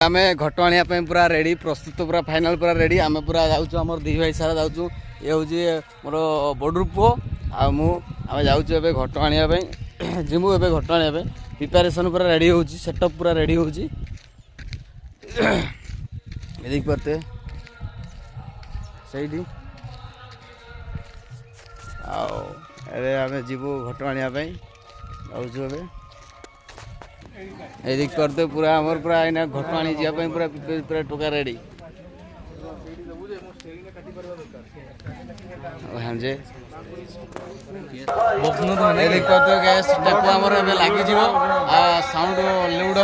आम घट आने पूरा रेडी प्रस्तुत पूरा फाइनाल पूरा रेडी आम पूरा जाऊँ आम दी भाई सारा जाऊँ ये हूँ मोर बड़ पुओ आम जाऊँ घट आने जिमु ए घट आने प्रिपेरेसन पूरा रेडी हो सेटअप पूरा रेडी हो देख पारते सही आम जीवु घट आने जाऊँ ए देख पारते पूरा आमर पूरा आईना घट आनी जावाई पूरा पूरा टोका रेडी हाँ जे देख पारते गैस टापू आमर लगी साउंड लाउड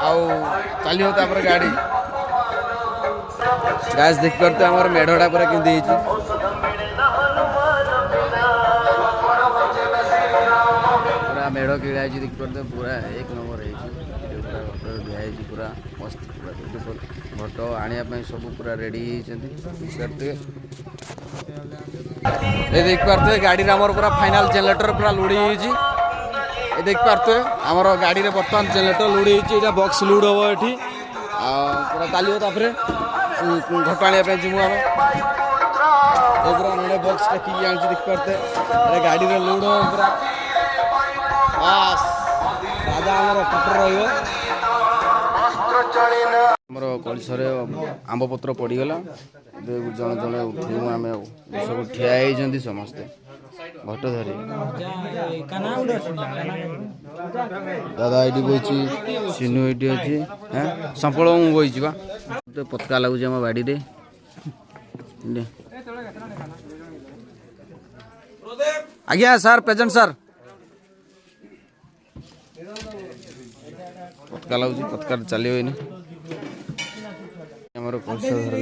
हम चलो गाड़ी गैस देख पारते आमर मेढ़टा पूरा केमती पूरा मेढ़ किड़ा देख पारते पूरा एक नंबर दिखाई पूरा मस्त पूरा भट आने सब पूरा रेडी देख पारते गाड़ी आमर पूरा फाइनाल जनरेटर पूरा लोड हो देख पारते आमर गाड़ी में बर्तमान जनरेटर लोड हो बॉक्स लोड हम ये पूरा चलो घट आने जीमु आम पूरा नड़े बॉक्स टेक देख पारते गाड़ी में लोड हम पूरा बास राजा आमर पटर रमर कलसर आंब पत्र पड़गला जन जन उठू आम सब ठिया समस्ते भट धरी दादा ये बही सिनू ये अच्छी संपल मुझे बही पतका लगुच आम बाड़ी आज्ञा सार प्रेजेंट सार पतका लगुच पतका चलो आमर कलसर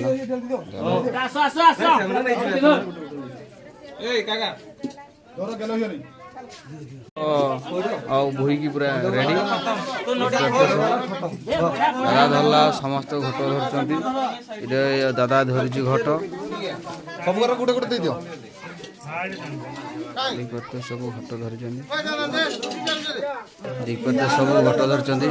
बोही की पूरा रेडी दादा धरला समस्त घट धरती दादा धरी घट सब गोटे दियो सब घट धरी सब घट धरती